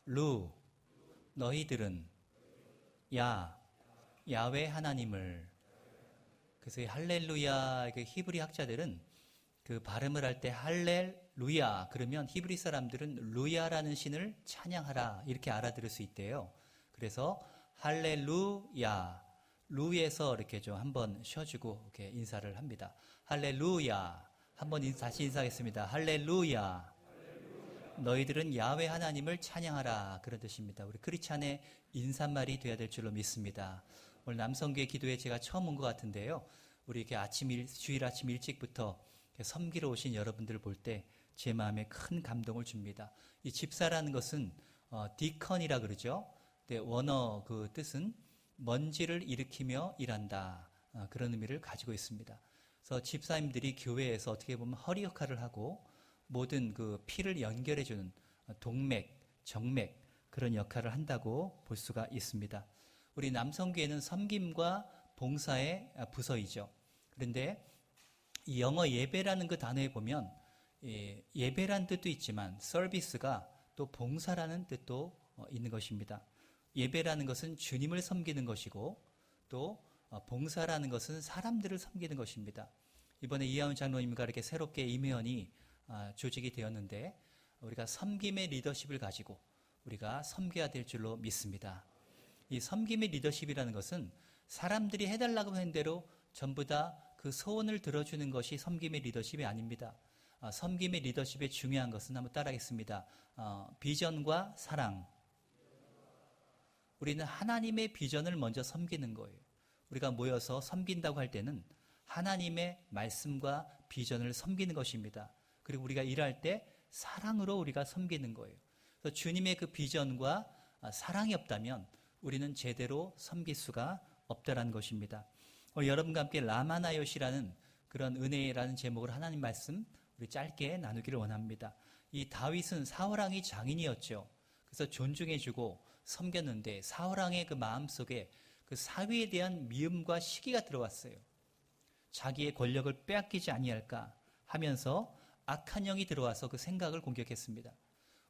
루, 너희들은 야외 하나님을. 그래서 이 할렐루야, 그 히브리 학자들은 그 발음을 할 때 할렐루야 그러면 히브리 사람들은 루야라는 신을 찬양하라 이렇게 알아들을 수 있대요. 그래서 할렐루야, 루에서 이렇게 좀 한번 쉬어주고 이렇게 인사를 합니다. 할렐루야. 한번 다시 인사하겠습니다. 할렐루야. 너희들은 야훼 하나님을 찬양하라, 그런 뜻입니다. 우리 크리스찬의 인사말이 되어야 될 줄로 믿습니다. 오늘 남성교회 기도에 제가 처음 온 것 같은데요. 우리 이렇게 주일 아침 일찍부터 섬기러 오신 여러분들을 볼 때 제 마음에 큰 감동을 줍니다. 이 집사라는 것은 디컨이라 그러죠. 네, 원어 그 뜻은 먼지를 일으키며 일한다, 그런 의미를 가지고 있습니다. 그래서 집사님들이 교회에서 어떻게 보면 허리 역할을 하고 모든 그 피를 연결해주는 동맥, 정맥, 그런 역할을 한다고 볼 수가 있습니다. 우리 남성교회는 섬김과 봉사의 부서이죠. 그런데 이 영어 예배라는 그 단어에 보면 예배란 뜻도 있지만 서비스가 또 봉사라는 뜻도 있는 것입니다. 예배라는 것은 주님을 섬기는 것이고 또 봉사라는 것은 사람들을 섬기는 것입니다. 이번에 이하운 장로님과 이렇게 새롭게 임회원이 조직이 되었는데 우리가 섬김의 리더십을 가지고 우리가 섬겨야 될 줄로 믿습니다. 이 섬김의 리더십이라는 것은 사람들이 해달라고 하는 대로 전부 다 그 소원을 들어주는 것이 섬김의 리더십이 아닙니다. 섬김의 리더십의 중요한 것은 한번 따라하겠습니다. 비전과 사랑. 우리는 하나님의 비전을 먼저 섬기는 거예요. 우리가 모여서 섬긴다고 할 때는 하나님의 말씀과 비전을 섬기는 것입니다. 그리고 우리가 일할 때 사랑으로 우리가 섬기는 거예요. 그래서 주님의 그 비전과 사랑이 없다면 우리는 제대로 섬길 수가 없다라는 것입니다. 여러분과 함께 라마나요시라는 그런 은혜라는 제목으로 하나님 말씀 우리 짧게 나누기를 원합니다. 이 다윗은 사울왕이 장인이었죠. 그래서 존중해주고 섬겼는데 사울왕의 그 마음속에 그 사위에 대한 미움과 시기가 들어왔어요. 자기의 권력을 빼앗기지 아니할까 하면서 악한 영이 들어와서 그 생각을 공격했습니다.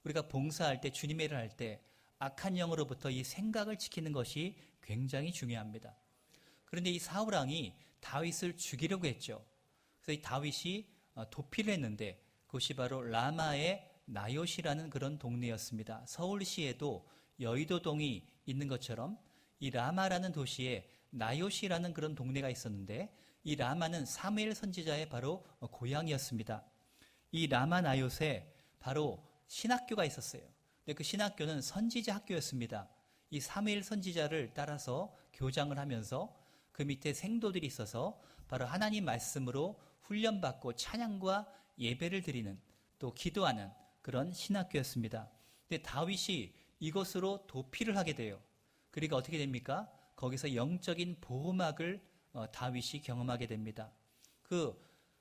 우리가 봉사할 때, 주님의 일을 할 때 악한 영으로부터 이 생각을 지키는 것이 굉장히 중요합니다. 그런데 이 사울왕이 다윗을 죽이려고 했죠. 그래서 이 다윗이 도피를 했는데 그것이 바로 라마의 나요시라는 그런 동네였습니다. 서울시에도 여의도동이 있는 것처럼 이 라마라는 도시에 나요시라는 그런 동네가 있었는데 이 라마는 사무엘 선지자의 바로 고향이었습니다. 이 라마 나요시에 바로 신학교가 있었어요. 근데 그 신학교는 선지자 학교였습니다. 이 사무엘 선지자를 따라서 교장을 하면서 그 밑에 생도들이 있어서 바로 하나님 말씀으로 훈련받고 찬양과 예배를 드리는 또 기도하는 그런 신학교였습니다. 근데 다윗이 이곳으로 도피를 하게 돼요. 그러니까 어떻게 됩니까? 거기서 영적인 보호막을 다윗이 경험하게 됩니다. 그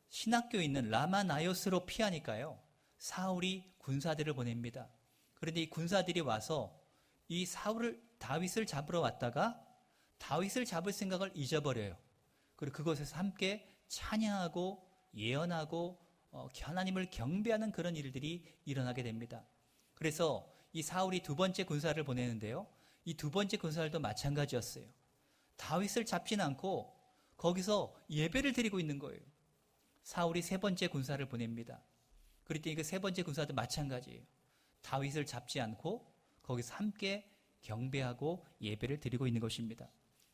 신학교에 있는 라마나요스로 피하니까요. 사울이 군사들을 보냅니다. 그런데 이 군사들이 와서 이 다윗을 잡으러 왔다가 다윗을 잡을 생각을 잊어버려요. 그리고 그곳에서 함께 찬양하고 예언하고 하나님을 경배하는 그런 일들이 일어나게 됩니다. 그래서 이 사울이 두 번째 군사를 보내는데요. 이 두 번째 군사들도 마찬가지였어요. 다윗을 잡진 않고 거기서 예배를 드리고 있는 거예요. 사울이 세 번째 군사를 보냅니다. 그랬더니 그 세 번째 군사도 마찬가지예요. 다윗을 잡지 않고 거기서 함께 경배하고 예배를 드리고 있는 것입니다.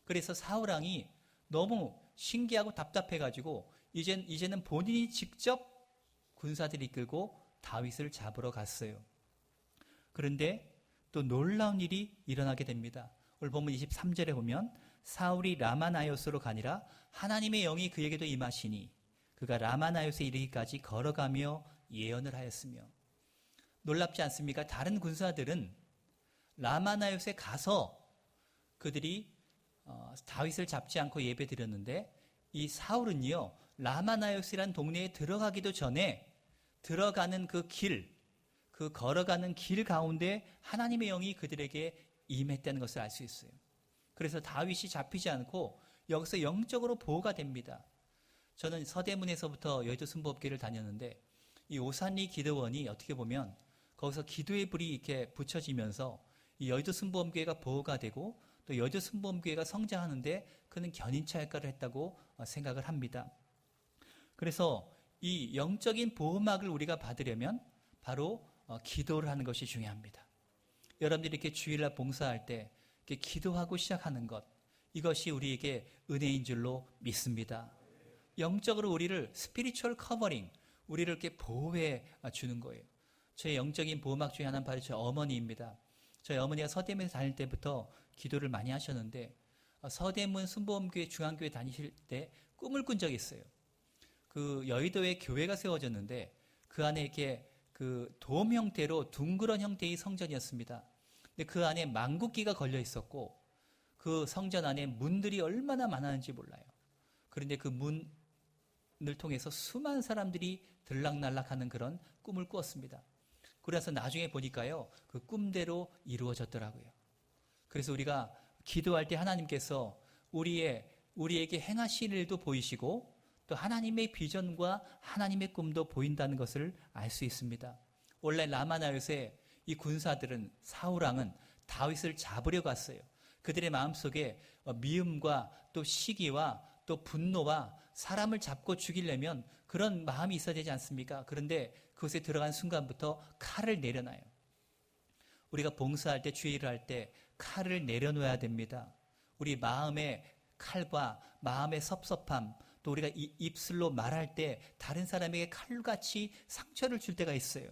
그래서 사울왕이 너무 신기하고 답답해가지고 이제는 본인이 직접 군사들을 이끌고 다윗을 잡으러 갔어요. 그런데 또 놀라운 일이 일어나게 됩니다. 오늘 본문 23절에 보면 사울이 라마나요스로 가니라 하나님의 영이 그에게도 임하시니 그가 라마나요스에 이르기까지 걸어가며 예언을 하였으며. 놀랍지 않습니까? 다른 군사들은 라마나요스에 가서 그들이 다윗을 잡지 않고 예배 드렸는데 이 사울은요 라마나요스라는 동네에 들어가기도 전에 들어가는 그 걸어가는 길 가운데 하나님의 영이 그들에게 임했다는 것을 알 수 있어요. 그래서 다윗이 잡히지 않고 여기서 영적으로 보호가 됩니다. 저는 서대문에서부터 여의도 순복음교회를 다녔는데 이 오산리 기도원이 어떻게 보면 거기서 기도의 불이 이렇게 붙여지면서 이 여의도 순복음교회가 보호가 되고 또 여의도 순복음교회가 성장하는데 그는 견인차 역할을 했다고 생각을 합니다. 그래서 이 영적인 보호막을 우리가 받으려면 바로 기도를 하는 것이 중요합니다. 여러분들이 이렇게 주일날 봉사할 때 이렇게 기도하고 시작하는 것, 이것이 우리에게 은혜인 줄로 믿습니다. 영적으로 우리를 스피리추얼 커버링, 우리를 이렇게 보호해 주는 거예요. 저의 영적인 보호막 중에 하나는 바로 저희 어머니입니다. 저희 어머니가 서대문에 다닐 때부터 기도를 많이 하셨는데 서대문 순복음교회 중앙교회 다니실 때 꿈을 꾼 적이 있어요. 그 여의도에 교회가 세워졌는데 그 안에 이렇게 그 돔 형태로 둥그런 형태의 성전이었습니다. 근데 그 안에 망국기가 걸려 있었고 그 성전 안에 문들이 얼마나 많았는지 몰라요. 그런데 그 문을 통해서 수많은 사람들이 들락날락하는 그런 꿈을 꾸었습니다. 그래서 나중에 보니까요, 그 꿈대로 이루어졌더라고요. 그래서 우리가 기도할 때 하나님께서 우리에게 행하실 일도 보이시고 또 하나님의 비전과 하나님의 꿈도 보인다는 것을 알 수 있습니다. 원래 라마나요스의 이 군사들은 사울왕은 다윗을 잡으려 갔어요. 그들의 마음속에 미움과 또 시기와 또 분노와 사람을 잡고 죽이려면 그런 마음이 있어야 되지 않습니까? 그런데 그곳에 들어간 순간부터 칼을 내려놔요. 우리가 봉사할 때, 주일을 할 때 칼을 내려놓아야 됩니다. 우리 마음의 칼과 마음의 섭섭함, 또 우리가 입술로 말할 때 다른 사람에게 칼같이 상처를 줄 때가 있어요.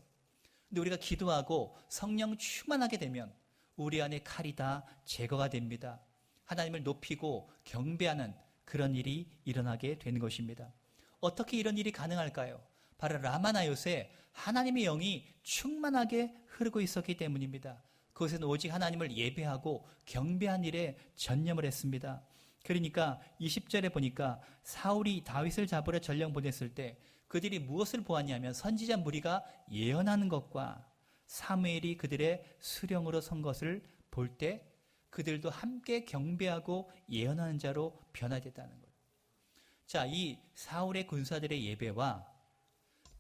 근데 우리가 기도하고 성령 충만하게 되면 우리 안에 칼이 다 제거가 됩니다. 하나님을 높이고 경배하는 그런 일이 일어나게 되는 것입니다. 어떻게 이런 일이 가능할까요? 바로 라마나요스에 하나님의 영이 충만하게 흐르고 있었기 때문입니다. 그것은 오직 하나님을 예배하고 경배한 일에 전념을 했습니다. 그러니까 20절에 보니까 사울이 다윗을 잡으러 전령 보냈을 때 그들이 무엇을 보았냐면 선지자 무리가 예언하는 것과 사무엘이 그들의 수령으로 선 것을 볼 때 그들도 함께 경배하고 예언하는 자로 변화됐다는 거예요. 자, 이 사울의 군사들의 예배와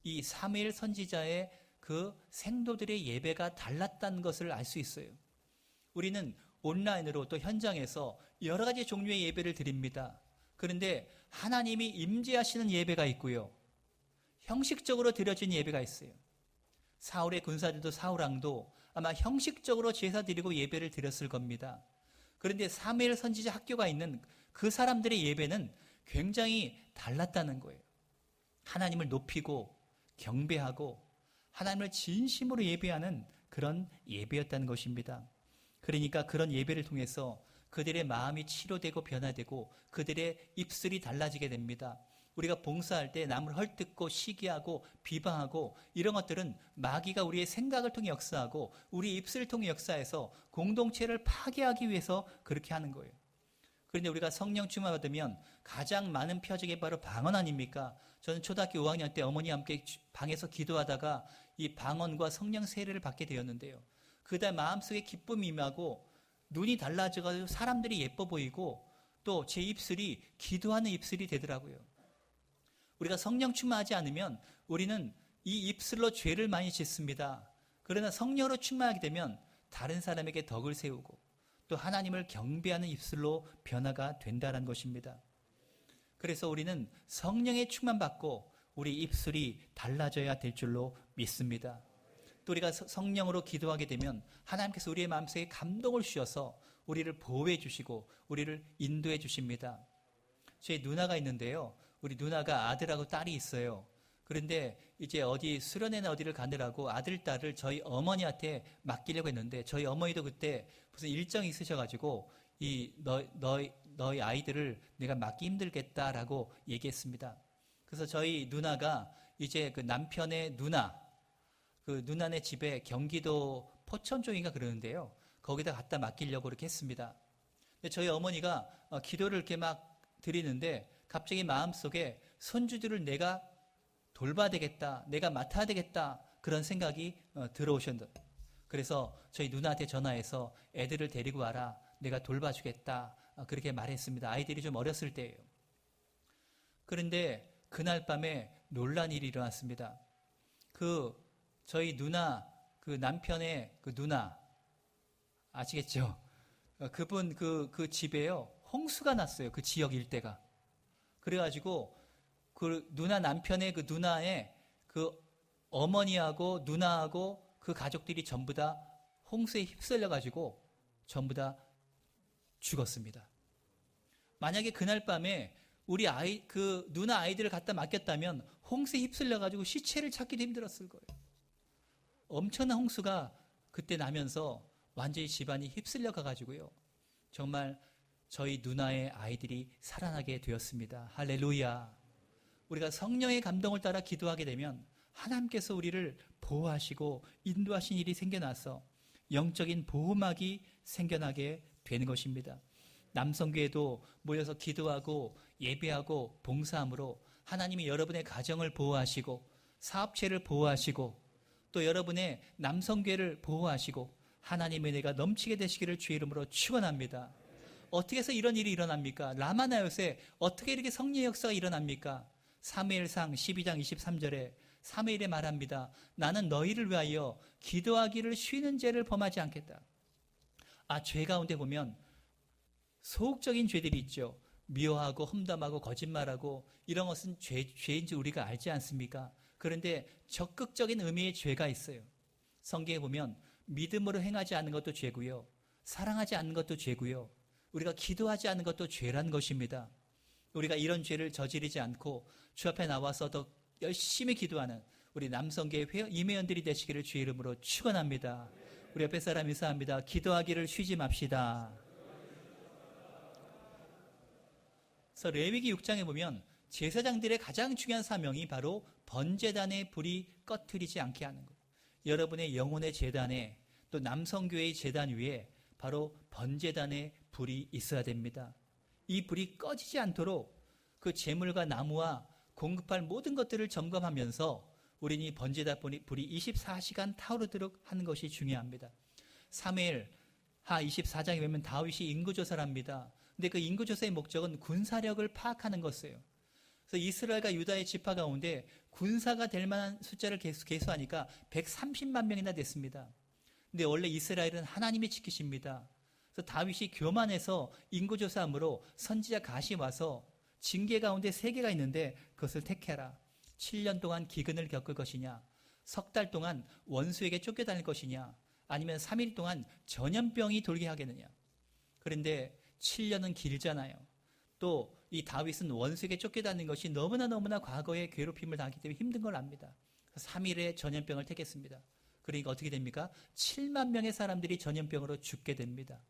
이 사무엘 선지자의 그 생도들의 예배가 달랐다는 것을 알 수 있어요. 우리는 온라인으로 또 현장에서 여러 가지 종류의 예배를 드립니다. 그런데 하나님이 임재하시는 예배가 있고요. 형식적으로 드려진 예배가 있어요. 사울의 군사들도 사울왕도 아마 형식적으로 제사 드리고 예배를 드렸을 겁니다. 그런데 사무엘 선지자 학교가 있는 그 사람들의 예배는 굉장히 달랐다는 거예요. 하나님을 높이고 경배하고 하나님을 진심으로 예배하는 그런 예배였다는 것입니다. 그러니까 그런 예배를 통해서 그들의 마음이 치료되고 변화되고 그들의 입술이 달라지게 됩니다. 우리가 봉사할 때 남을 헐뜯고 시기하고 비방하고 이런 것들은 마귀가 우리의 생각을 통해 역사하고 우리 입술을 통해 역사해서 공동체를 파괴하기 위해서 그렇게 하는 거예요. 그런데 우리가 성령 충만 받으면 가장 많은 표적이 바로 방언 아닙니까? 저는 초등학교 5학년 때 어머니와 함께 방에서 기도하다가 이 방언과 성령 세례를 받게 되었는데요. 그다음 마음속에 기쁨이 임하고 눈이 달라져가지고 사람들이 예뻐 보이고 또 제 입술이 기도하는 입술이 되더라고요. 우리가 성령 충만하지 않으면 우리는 이 입술로 죄를 많이 짓습니다. 그러나 성령으로 충만하게 되면 다른 사람에게 덕을 세우고 또 하나님을 경배하는 입술로 변화가 된다는 것입니다. 그래서 우리는 성령의 충만받고 우리 입술이 달라져야 될 줄로 믿습니다. 또 우리가 성령으로 기도하게 되면 하나님께서 우리의 마음속에 감동을 주셔서 우리를 보호해 주시고 우리를 인도해 주십니다. 제 누나가 있는데요. 우리 누나가 아들하고 딸이 있어요. 그런데 이제 어디 수련회나 어디를 가느라고 아들, 딸을 저희 어머니한테 맡기려고 했는데 저희 어머니도 그때 무슨 일정이 있으셔가지고 너희 아이들을 내가 맡기 힘들겠다라고 얘기했습니다. 그래서 저희 누나가 이제 그 남편의 그 누나네 집에 경기도 포천 쪽인가 그러는데요. 거기다 갖다 맡기려고 그렇게 했습니다. 근데 저희 어머니가 기도를 이렇게 막 드리는데 갑자기 마음속에 손주들을 내가 돌봐야 되겠다, 내가 맡아야 되겠다 그런 생각이 들어오셨는데 그래서 저희 누나한테 전화해서 애들을 데리고 와라, 내가 돌봐주겠다 그렇게 말했습니다. 아이들이 좀 어렸을 때예요. 그런데 그날 밤에 놀란 일이 일어났습니다. 저희 누나 그 남편의 그 누나 아시겠죠? 그분 그 집에요 홍수가 났어요. 그 지역 일대가. 그래가지고 그 누나 남편의 그 누나의 그 어머니하고 누나하고 그 가족들이 전부 다 홍수에 휩쓸려가지고 전부 다 죽었습니다. 만약에 그날 밤에 우리 그 누나 아이들을 갖다 맡겼다면 홍수에 휩쓸려가지고 시체를 찾기도 힘들었을 거예요. 엄청난 홍수가 그때 나면서 완전히 집안이 휩쓸려 가가지고요. 정말 저희 누나의 아이들이 살아나게 되었습니다. 할렐루야. 우리가 성령의 감동을 따라 기도하게 되면 하나님께서 우리를 보호하시고 인도하신 일이 생겨나서 영적인 보호막이 생겨나게 되는 것입니다. 남성교회도 모여서 기도하고 예배하고 봉사함으로 하나님이 여러분의 가정을 보호하시고 사업체를 보호하시고 또 여러분의 남성교회를 보호하시고 하나님의 은혜가 넘치게 되시기를 주의 이름으로 축원합니다. 어떻게 해서 이런 일이 일어납니까? 라마나요새 어떻게 이렇게 성령의 역사가 일어납니까? 사무엘상 12장 23절에 사무엘이 말합니다. 나는 너희를 위하여 기도하기를 쉬는 죄를 범하지 않겠다. 죄 가운데 보면 소극적인 죄들이 있죠. 미워하고 험담하고 거짓말하고 이런 것은 죄인지 우리가 알지 않습니까? 그런데 적극적인 의미의 죄가 있어요. 성경에 보면 믿음으로 행하지 않는 것도 죄고요. 사랑하지 않는 것도 죄고요. 우리가 기도하지 않는 것도 죄라는 것입니다. 우리가 이런 죄를 저지르지 않고 주 앞에 나와서 더 열심히 기도하는 우리 남성계의 임회원들이 되시기를 주의 이름으로 축원합니다. 우리 옆에 사람 인사합니다. 기도하기를 쉬지 맙시다. 그래서 레위기 6장에 보면 제사장들의 가장 중요한 사명이 바로 번제단의 불이 꺼트리지 않게 하는 것. 여러분의 영혼의 제단에 또 남성교회의 제단 위에 바로 번제단의 불이 있어야 됩니다. 이 불이 꺼지지 않도록 그 제물과 나무와 공급할 모든 것들을 점검하면서 우리는 이 번제단 불이 24시간 타오르도록 하는 것이 중요합니다. 사무엘하 24장에 보면 다윗이 인구조사를 합니다. 근데 그 인구조사의 목적은 군사력을 파악하는 것이에요. 그래서 이스라엘과 유다의 지파 가운데 군사가 될 만한 숫자를 계수하니까 130만 명이나 됐습니다. 근데 원래 이스라엘은 하나님이 지키십니다. 그래서 다윗이 교만해서 인구조사함으로 선지자 갓이 와서 징계 가운데 3개가 있는데 그것을 택해라. 7년 동안 기근을 겪을 것이냐, 석 달 동안 원수에게 쫓겨다닐 것이냐, 아니면 3일 동안 전염병이 돌게 하겠느냐. 그런데 7년은 길잖아요. 또 이 다윗은 원수에게 쫓겨다니는 것이 너무나 과거의 괴롭힘을 당하기 때문에 힘든 걸 압니다. 3일의 전염병을 택했습니다. 그러니까 어떻게 됩니까? 7만 명의 사람들이 전염병으로 죽게 됩니다.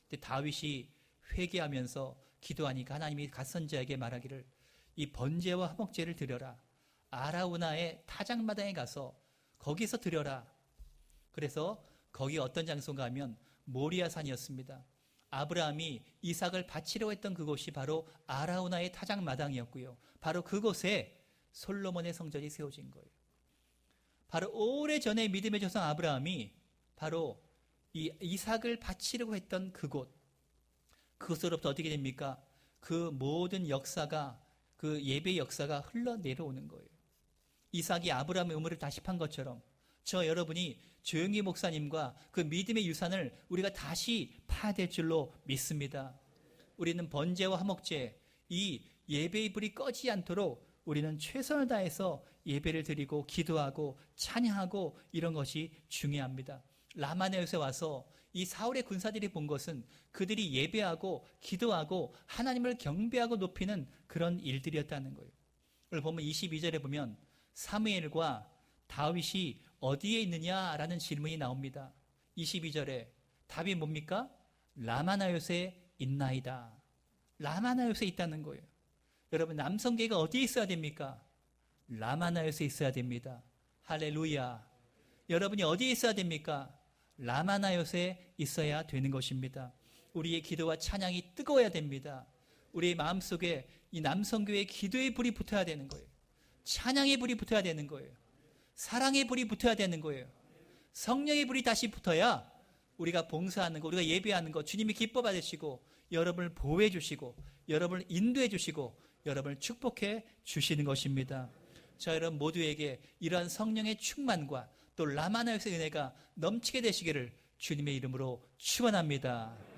근데 다윗이 회개하면서 기도하니까 하나님이 갓 선지자에게 말하기를 이 번제와 화목제를 드려라. 아라우나의 타작마당에 가서 거기서 드려라. 그래서 거기 어떤 장소인가 하면 모리아산이었습니다. 아브라함이 이삭을 바치려고 했던 그곳이 바로 아라우나의 타작마당이었고요. 바로 그곳에 솔로몬의 성전이 세워진 거예요. 바로 오래전에 믿음의 조상 아브라함이 바로 이 이삭을 바치려고 했던 그곳, 그곳으로부터 어떻게 됩니까? 그 모든 역사가, 그 예배의 역사가 흘러내려오는 거예요. 이삭이 아브라함의 의무를 다시 판 것처럼 저 여러분이 조영기 목사님과 그 믿음의 유산을 우리가 다시 파야 될 줄로 믿습니다. 우리는 번제와 화목제, 이 예배의 불이 꺼지지 않도록 우리는 최선을 다해서 예배를 드리고 기도하고 찬양하고 이런 것이 중요합니다. 라마네옷에 와서 이 사울의 군사들이 본 것은 그들이 예배하고 기도하고 하나님을 경배하고 높이는 그런 일들이었다는 거예요. 오늘 보면 22절에 보면 사무엘과 다윗이 어디에 있느냐라는 질문이 나옵니다. 22절에 답이 뭡니까? 라마나요스에 있나이다. 라마나요스에 있다는 거예요. 여러분, 남성계가 어디에 있어야 됩니까? 라마나요스에 있어야 됩니다. 할렐루야. 여러분이 어디에 있어야 됩니까? 라마나요스에 있어야 되는 것입니다. 우리의 기도와 찬양이 뜨거워야 됩니다. 우리의 마음속에 이 남성교회의 기도의 불이 붙어야 되는 거예요. 찬양의 불이 붙어야 되는 거예요. 사랑의 불이 붙어야 되는 거예요. 성령의 불이 다시 붙어야 우리가 봉사하는 거, 우리가 예배하는 거 주님이 기뻐 받으시고 여러분을 보호해 주시고 여러분을 인도해 주시고 여러분을 축복해 주시는 것입니다. 자, 여러분 모두에게 이러한 성령의 충만과 또 라마나에서 은혜가 넘치게 되시기를 주님의 이름으로 축원합니다.